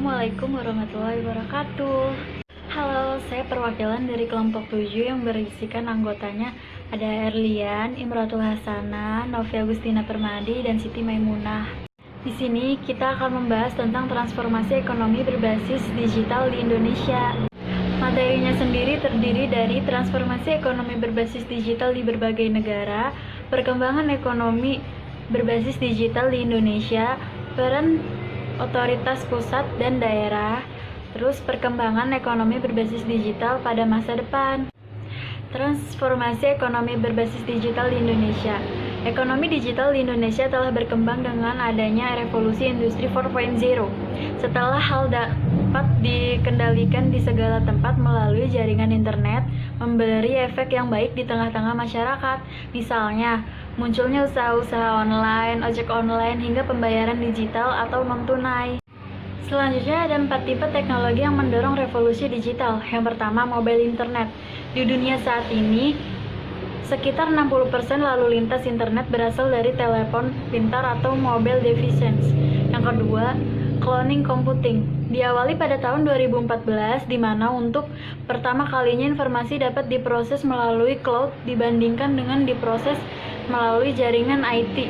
Assalamualaikum warahmatullahi wabarakatuh. Halo, saya perwakilan dari kelompok 7 yang berisikan anggotanya ada Erlian, Imratul Hasanah, Novi Agustina Permadi, dan Siti Maimunah. Di sini kita akan membahas tentang transformasi ekonomi berbasis digital di Indonesia. Materinya sendiri terdiri dari transformasi ekonomi berbasis digital di berbagai negara, perkembangan ekonomi berbasis digital di Indonesia, peran otoritas pusat dan daerah, terus perkembangan ekonomi berbasis digital pada masa depan. Transformasi ekonomi berbasis digital di Indonesia. Ekonomi digital di Indonesia telah berkembang dengan adanya revolusi industri 4.0. Setelah hal dapat dikendalikan di segala tempat melalui jaringan internet, memberi efek yang baik di tengah-tengah masyarakat. Misalnya, munculnya usaha-usaha online, ojek online, hingga pembayaran digital atau non-tunai. Selanjutnya ada 4 tipe teknologi yang mendorong revolusi digital. Yang pertama, mobile internet. Di dunia saat ini, sekitar 60% lalu lintas internet berasal dari telepon pintar atau mobile devices. Yang kedua, cloning computing. Diawali pada tahun 2014, di mana untuk pertama kalinya informasi dapat diproses melalui cloud dibandingkan dengan diproses melalui jaringan IT.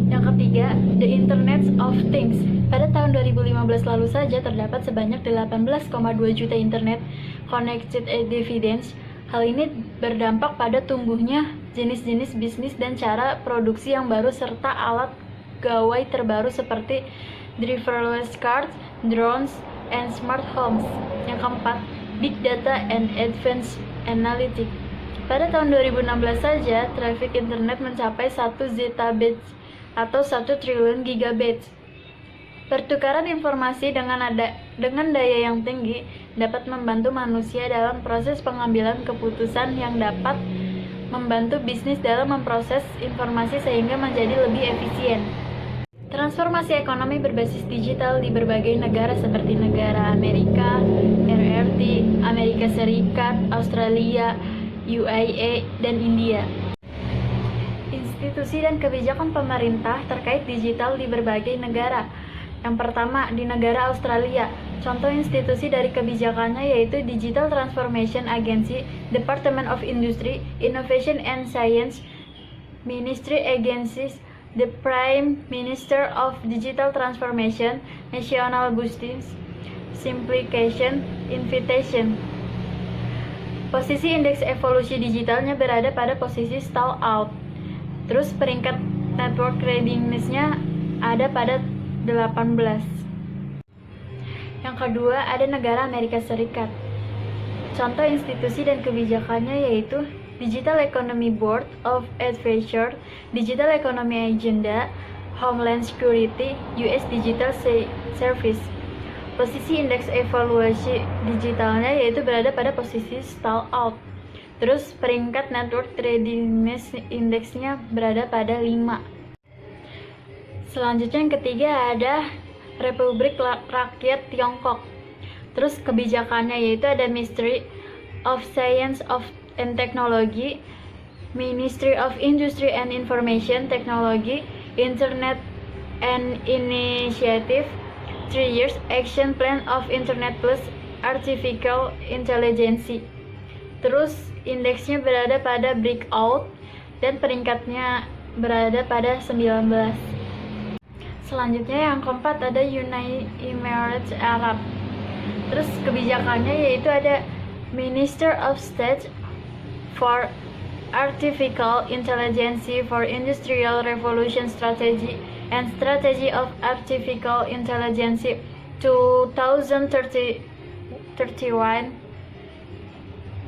Yang ketiga, the Internet of Things. Pada tahun 2015 lalu saja terdapat sebanyak 18,2 juta internet connected devices. Hal ini berdampak pada tumbuhnya jenis-jenis bisnis dan cara produksi yang baru serta alat gawai terbaru seperti driverless cars, drones, and smart homes. Yang keempat, big data and advanced analytics. Pada tahun 2016 saja, traffic internet mencapai 1 zettabyte atau 1 triliun gigabyte. Pertukaran informasi dengan daya yang tinggi dapat membantu manusia dalam proses pengambilan keputusan yang dapat membantu bisnis dalam memproses informasi sehingga menjadi lebih efisien. Transformasi ekonomi berbasis digital di berbagai negara seperti negara Amerika, RRT, Amerika Serikat, Australia, UAE, dan India. Institusi dan kebijakan pemerintah terkait digital di berbagai negara. Yang pertama, di negara Australia, contoh institusi dari kebijakannya yaitu Digital Transformation Agency, Department of Industry, Innovation and Science, Ministry Agencies, the Prime Minister of Digital Transformation, National Boosting, Simplification, Invitation. Posisi indeks evolusi digitalnya berada pada posisi stall out. Terus peringkat network readiness-nya ada pada 18. Yang kedua ada negara Amerika Serikat. Contoh institusi dan kebijakannya yaitu Digital Economy Board of Advisors, Digital Economy Agenda, Homeland Security, US Digital Service. Posisi indeks evaluasi digitalnya yaitu berada pada posisi stall out. Terus peringkat network readiness index-nya berada pada 5. Selanjutnya yang ketiga ada Republik Rakyat Tiongkok. Terus kebijakannya yaitu ada Ministry of Science and Technology, Ministry of Industry and Information Technology, Internet and Initiative, 3 Years Action Plan of Internet plus Artificial Intelligence. Terus indeksnya berada pada breakout dan peringkatnya berada pada 19. Selanjutnya yang keempat ada United Emirates Arab. Terus kebijakannya yaitu ada Minister of State for Artificial Intelligence for Industrial Revolution Strategy and Strategy of Artificial Intelligence 2031,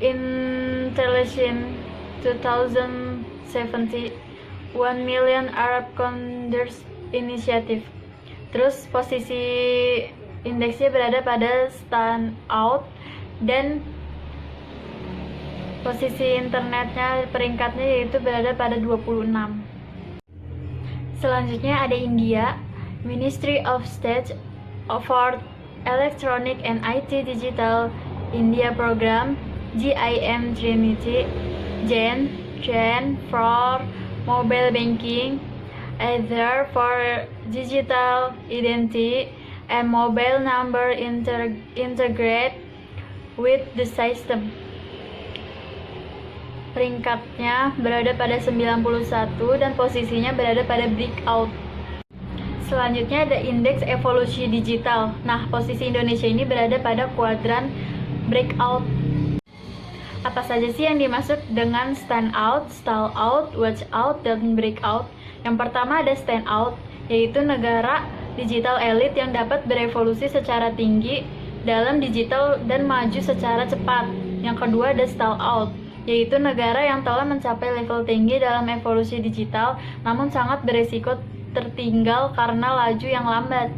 Intelligence 2070, 1 Million Arab Countries Initiative. Terus posisi indeksnya berada pada stand out dan posisi internetnya peringkatnya yaitu berada pada 26. Selanjutnya ada India, Ministry of State for Electronic and IT Digital India Program, GIM Trinity, Gen for Mobile Banking, Aadhaar for Digital Identity, and mobile number integrate with the system. Peringkatnya berada pada 91 dan posisinya berada pada breakout. Selanjutnya ada indeks evolusi digital. Nah, posisi Indonesia ini berada pada kuadran breakout. Apa saja sih yang dimaksud dengan stand out, stall out, watch out, dan breakout? Yang pertama ada stand out, yaitu negara digital elit yang dapat berevolusi secara tinggi dalam digital dan maju secara cepat. Yang kedua ada stall out, yaitu negara yang telah mencapai level tinggi dalam evolusi digital namun sangat beresiko tertinggal karena laju yang lambat.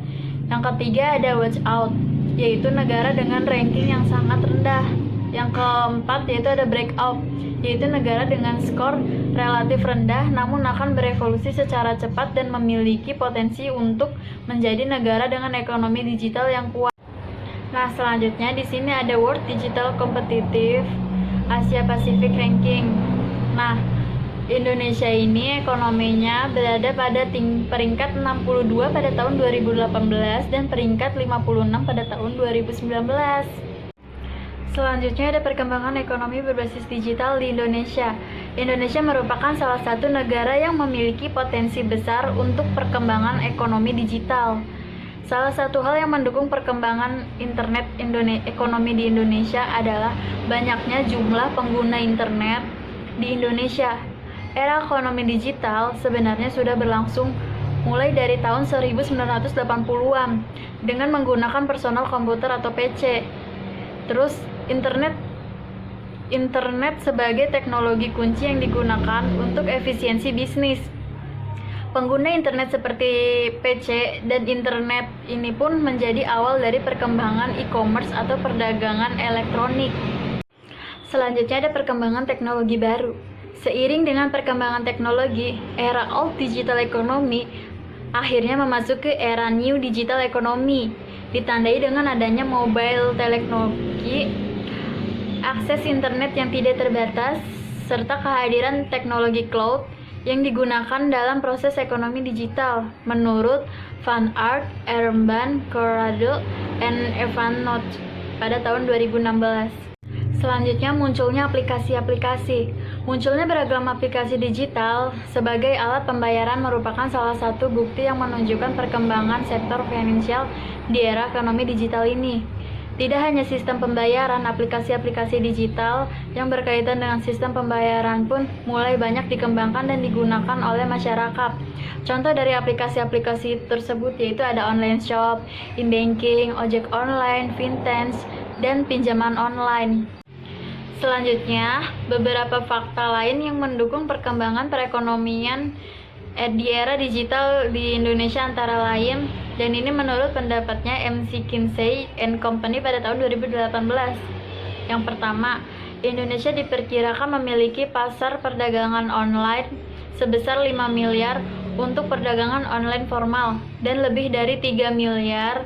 Yang ketiga ada watch out, yaitu negara dengan ranking yang sangat rendah. Yang keempat yaitu ada breakout, yaitu negara dengan skor relatif rendah namun akan berevolusi secara cepat dan memiliki potensi untuk menjadi negara dengan ekonomi digital yang kuat. Nah, selanjutnya di sini ada World Digital Competitive Asia Pacific Ranking. Nah, Indonesia ini ekonominya berada pada peringkat 62 pada tahun 2018 dan peringkat 56 pada tahun 2019. Selanjutnya ada perkembangan ekonomi berbasis digital di Indonesia. Indonesia merupakan salah satu negara yang memiliki potensi besar untuk perkembangan ekonomi digital. Salah satu hal yang mendukung perkembangan internet ekonomi di Indonesia adalah banyaknya jumlah pengguna internet di Indonesia. Era ekonomi digital sebenarnya sudah berlangsung mulai dari tahun 1980-an dengan menggunakan personal komputer atau PC. Terus internet sebagai teknologi kunci yang digunakan untuk efisiensi bisnis. Pengguna internet seperti PC dan internet ini pun menjadi awal dari perkembangan e-commerce atau perdagangan elektronik. Selanjutnya ada perkembangan teknologi baru. Seiring dengan perkembangan teknologi, era old digital economy akhirnya memasuki era new digital economy, ditandai dengan adanya mobile teknologi, akses internet yang tidak terbatas, serta kehadiran teknologi cloud yang digunakan dalam proses ekonomi digital, menurut Van Aert, Erban, Corrado, and Evernote pada tahun 2016. Selanjutnya munculnya aplikasi-aplikasi. Munculnya beragam aplikasi digital sebagai alat pembayaran merupakan salah satu bukti yang menunjukkan perkembangan sektor finansial di era ekonomi digital ini. Tidak hanya sistem pembayaran, aplikasi-aplikasi digital yang berkaitan dengan sistem pembayaran pun mulai banyak dikembangkan dan digunakan oleh masyarakat. Contoh dari aplikasi-aplikasi tersebut yaitu ada online shop, e-banking, ojek online, fintech, dan pinjaman online. Selanjutnya, beberapa fakta lain yang mendukung perkembangan perekonomian di era digital di Indonesia antara lain, dan ini menurut pendapatnya McKinsey & Company pada tahun 2018. Yang pertama, Indonesia diperkirakan memiliki pasar perdagangan online sebesar 5 miliar untuk perdagangan online formal dan lebih dari 3 miliar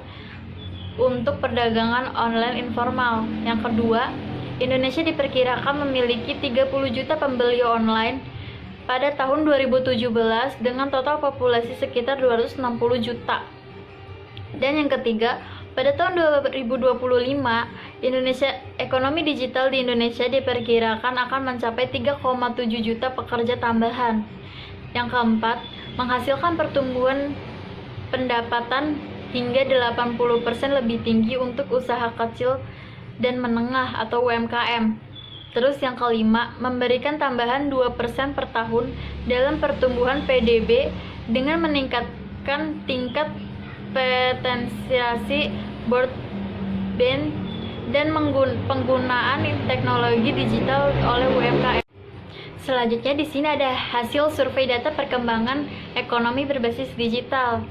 untuk perdagangan online informal. Yang kedua, Indonesia diperkirakan memiliki 30 juta pembeli online pada tahun 2017 dengan total populasi sekitar 260 juta. Dan yang ketiga, pada tahun 2025, ekonomi digital di Indonesia diperkirakan akan mencapai 3,7 juta pekerja tambahan. Yang keempat, menghasilkan pertumbuhan pendapatan hingga 80% lebih tinggi untuk usaha kecil dan menengah atau UMKM. Terus yang kelima, memberikan tambahan 2% per tahun dalam pertumbuhan PDB dengan meningkatkan tingkat penetrasi broadband dan penggunaan teknologi digital oleh UMKM. Selanjutnya di sini ada hasil survei data perkembangan ekonomi berbasis digital.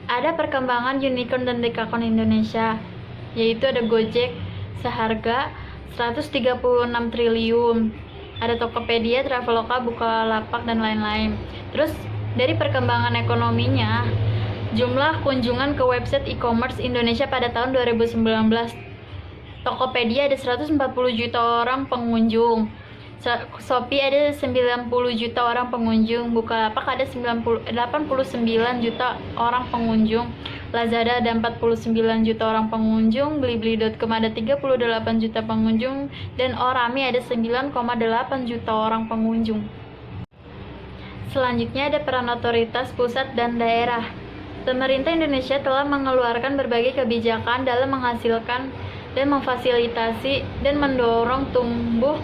Ada perkembangan unicorn dan dekakorn Indonesia, yaitu ada Gojek seharga 136 triliun. Ada Tokopedia, Traveloka, Bukalapak, dan lain-lain. Terus dari perkembangan ekonominya, jumlah kunjungan ke website e-commerce Indonesia pada tahun 2019. Tokopedia ada 140 juta orang pengunjung. Shopee ada 90 juta orang pengunjung. Bukalapak ada 89 juta orang pengunjung. Lazada ada 49 juta orang pengunjung, Blibli.com ada 38 juta pengunjung, dan Orami ada 9,8 juta orang pengunjung. Selanjutnya ada peran otoritas pusat dan daerah. Pemerintah Indonesia telah mengeluarkan berbagai kebijakan dalam menghasilkan dan memfasilitasi dan mendorong tumbuh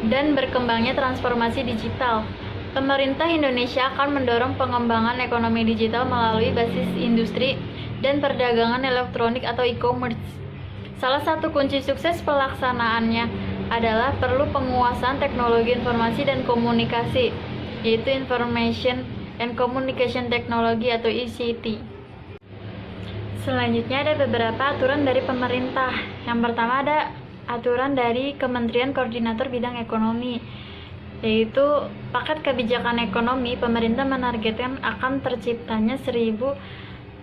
dan berkembangnya transformasi digital. Pemerintah Indonesia akan mendorong pengembangan ekonomi digital melalui basis industri dan perdagangan elektronik atau e-commerce. Salah satu kunci sukses pelaksanaannya adalah perlu penguasaan teknologi informasi dan komunikasi, yaitu Information and Communication Technology atau ICT. Selanjutnya ada beberapa aturan dari pemerintah. Yang pertama ada aturan dari Kementerian Koordinator Bidang Ekonomi, yaitu paket kebijakan ekonomi. Pemerintah menargetkan akan terciptanya 1000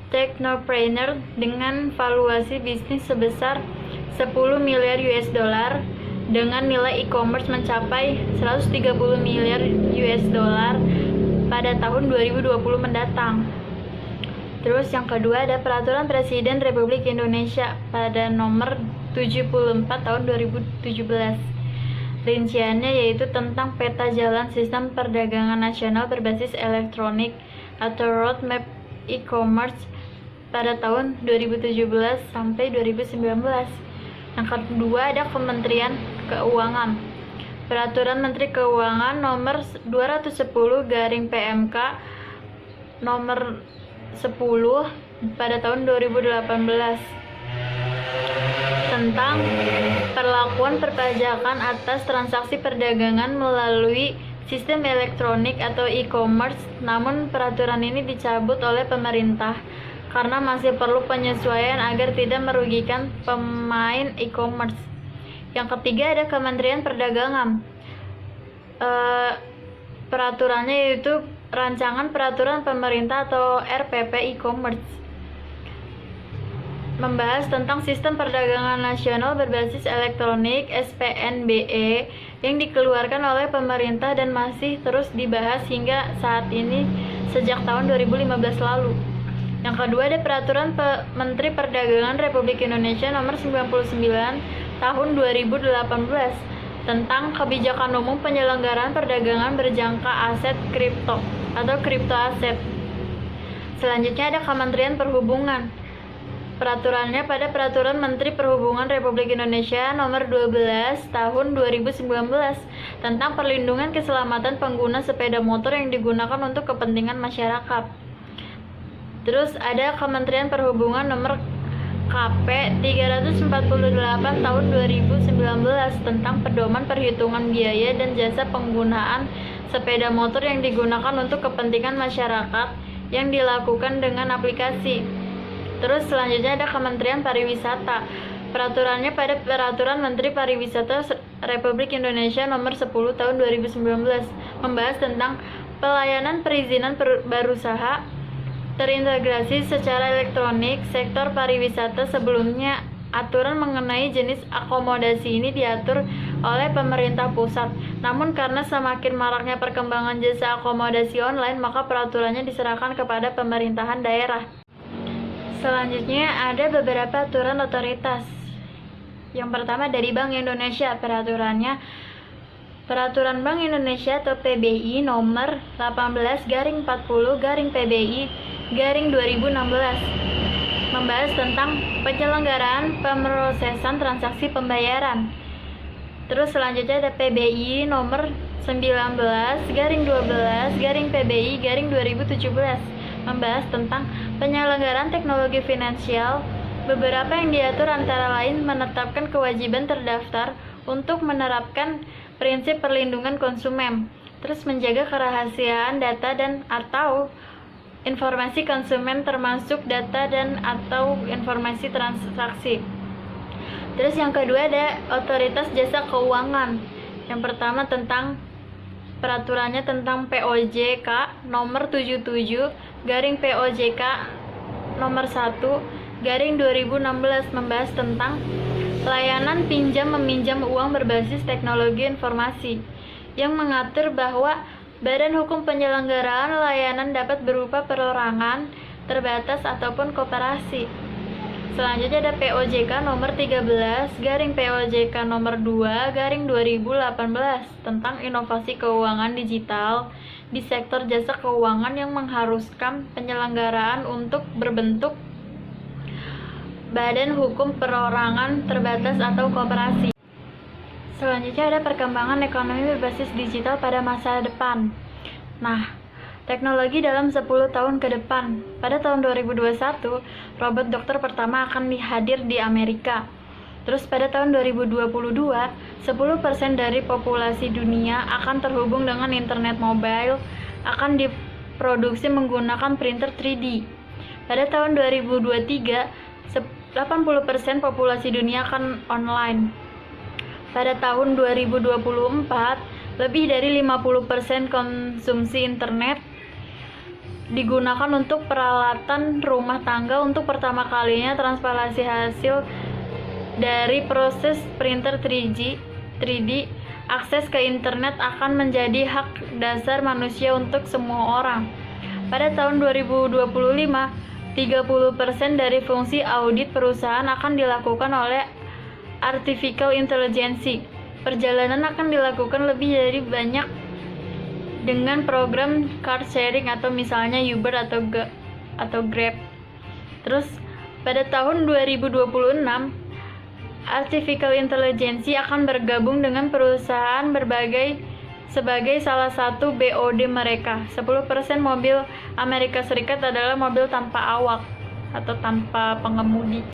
technopreneur dengan valuasi bisnis sebesar 10 miliar US dollar dengan nilai e-commerce mencapai 130 miliar US dollar pada tahun 2020 mendatang. Terus yang kedua ada Peraturan Presiden Republik Indonesia pada nomor 74 tahun 2017. Rinciannya yaitu tentang peta jalan sistem perdagangan nasional berbasis elektronik atau roadmap e-commerce pada tahun 2017 sampai 2019. Yang kedua ada Kementerian Keuangan. Peraturan Menteri Keuangan nomor 210/PMK nomor 10 pada tahun 2018 tentang perlakuan perpajakan atas transaksi perdagangan melalui sistem elektronik atau e-commerce. Namun peraturan ini dicabut oleh pemerintah karena masih perlu penyesuaian agar tidak merugikan pemain e-commerce. Yang ketiga ada Kementerian Perdagangan. Peraturannya yaitu Rancangan Peraturan Pemerintah atau RPP e-commerce, membahas tentang sistem perdagangan nasional berbasis elektronik (SPNBE) yang dikeluarkan oleh pemerintah dan masih terus dibahas hingga saat ini sejak tahun 2015 lalu. Yang kedua ada Peraturan Menteri Perdagangan Republik Indonesia nomor 99 tahun 2018 tentang kebijakan umum penyelenggaraan perdagangan berjangka aset kripto atau kripto aset. Selanjutnya ada Kementerian Perhubungan. Peraturannya pada Peraturan Menteri Perhubungan Republik Indonesia nomor 12 tahun 2019 tentang perlindungan keselamatan pengguna sepeda motor yang digunakan untuk kepentingan masyarakat. Terus ada Kementerian Perhubungan nomor KP 348 tahun 2019 tentang pedoman perhitungan biaya dan jasa penggunaan sepeda motor yang digunakan untuk kepentingan masyarakat yang dilakukan dengan aplikasi. Terus selanjutnya ada Kementerian Pariwisata. Peraturannya pada Peraturan Menteri Pariwisata Republik Indonesia nomor 10 tahun 2019 membahas tentang pelayanan perizinan berusaha terintegrasi secara elektronik sektor pariwisata. Sebelumnya aturan mengenai jenis akomodasi ini diatur oleh pemerintah pusat. Namun karena semakin maraknya perkembangan jasa akomodasi online, maka peraturannya diserahkan kepada pemerintahan daerah. Selanjutnya ada beberapa aturan otoritas. Yang pertama dari Bank Indonesia. Peraturan Bank Indonesia atau PBI nomor 18/40/PBI/2016 membahas tentang penyelenggaraan pemrosesan transaksi pembayaran. Terus selanjutnya ada PBI nomor 19/12/PBI/2017 membahas tentang penyelenggaraan teknologi finansial. Beberapa yang diatur antara lain menetapkan kewajiban terdaftar untuk menerapkan prinsip perlindungan konsumen, terus menjaga kerahasiaan data dan atau informasi konsumen termasuk data dan atau informasi transaksi. Terus yang kedua ada Otoritas Jasa Keuangan. Yang pertama tentang peraturannya tentang POJK nomor 77/POJK nomor 1/2016 membahas tentang layanan pinjam meminjam uang berbasis teknologi informasi yang mengatur bahwa badan hukum penyelenggaraan layanan dapat berupa perorangan, terbatas ataupun koperasi. Selanjutnya ada POJK nomor 13 garing POJK nomor 2 garing 2018 tentang inovasi keuangan digital di sektor jasa keuangan yang mengharuskan penyelenggaraan untuk berbentuk badan hukum perorangan terbatas atau koperasi. Selanjutnya ada perkembangan ekonomi berbasis digital pada masa depan. Nah, teknologi dalam 10 tahun ke depan. Pada tahun 2021, robot dokter pertama akan hadir di Amerika. Terus pada tahun 2022, 10% dari populasi dunia akan terhubung dengan internet mobile, akan diproduksi menggunakan printer 3D. Pada tahun 2023, 80% populasi dunia akan online. Pada tahun 2024, lebih dari 50% konsumsi internet digunakan untuk peralatan rumah tangga. Untuk pertama kalinya, transparansi hasil dari proses printer 3D, akses ke internet akan menjadi hak dasar manusia untuk semua orang. Pada tahun 2025, 30% dari fungsi audit perusahaan akan dilakukan oleh artificial intelligence. Perjalanan akan dilakukan lebih dari banyak dengan program car sharing atau misalnya Uber atau Grab. Terus pada tahun 2026, artificial intelligence akan bergabung dengan perusahaan sebagai salah satu BOD mereka. 10% mobil Amerika Serikat adalah mobil tanpa awak atau tanpa pengemudi.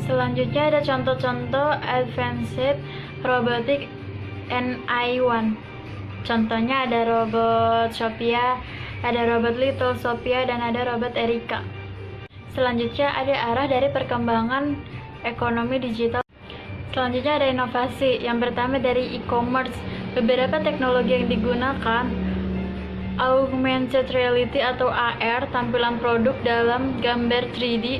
Selanjutnya ada contoh-contoh Advanced Robotic NI1. Contohnya ada robot Sophia, ada robot Little Sophia, dan ada robot Erika. Selanjutnya ada arah dari perkembangan ekonomi digital. Selanjutnya ada inovasi. Yang pertama dari e-commerce. Beberapa teknologi yang digunakan augmented reality atau AR, tampilan produk dalam gambar 3D,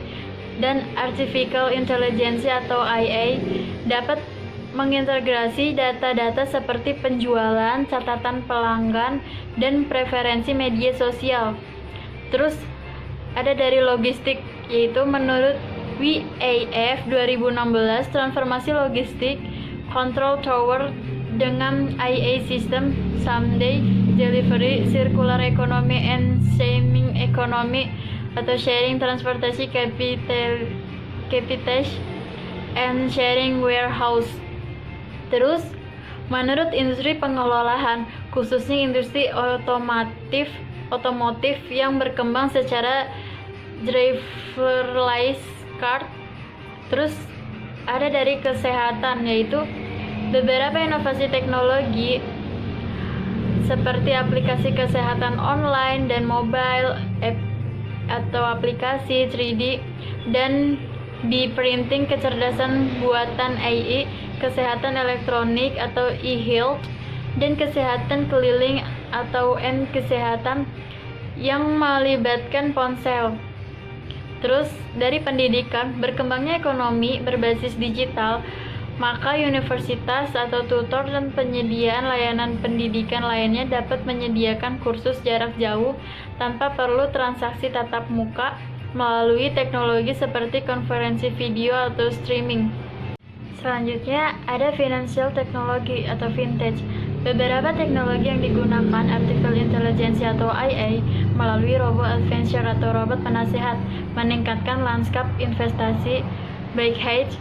dan artificial intelligence atau IA dapat mengintegrasi data-data seperti penjualan, catatan pelanggan, dan preferensi media sosial. Terus ada dari logistik, yaitu menurut WAF 2016, transformasi logistik control tower dengan IA system, someday delivery, circular economy, and sharing economy atau sharing transportasi capitage and sharing warehouse. Terus menurut industri pengelolaan, khususnya industri otomotif yang berkembang secara driverless car. Terus ada dari kesehatan, yaitu beberapa inovasi teknologi seperti aplikasi kesehatan online dan mobile atau aplikasi 3D dan di printing, kecerdasan buatan AI, kesehatan elektronik atau e-health, dan kesehatan keliling atau kesehatan yang melibatkan ponsel. Terus dari pendidikan, berkembangnya ekonomi berbasis digital, maka universitas atau tutor dan penyediaan layanan pendidikan lainnya dapat menyediakan kursus jarak jauh tanpa perlu transaksi tatap muka melalui teknologi seperti konferensi video atau streaming. Selanjutnya ada financial technology atau vintage. Beberapa teknologi yang digunakan artificial intelligence atau IA melalui robot adventure atau robot penasihat meningkatkan lanskap investasi baik hedge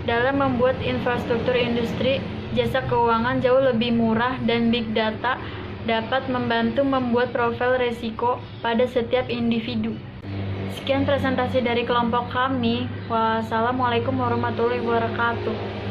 dalam membuat infrastruktur industri jasa keuangan jauh lebih murah, dan big data dapat membantu membuat profil risiko pada setiap individu. Sekian presentasi dari kelompok kami. Wassalamualaikum warahmatullahi wabarakatuh.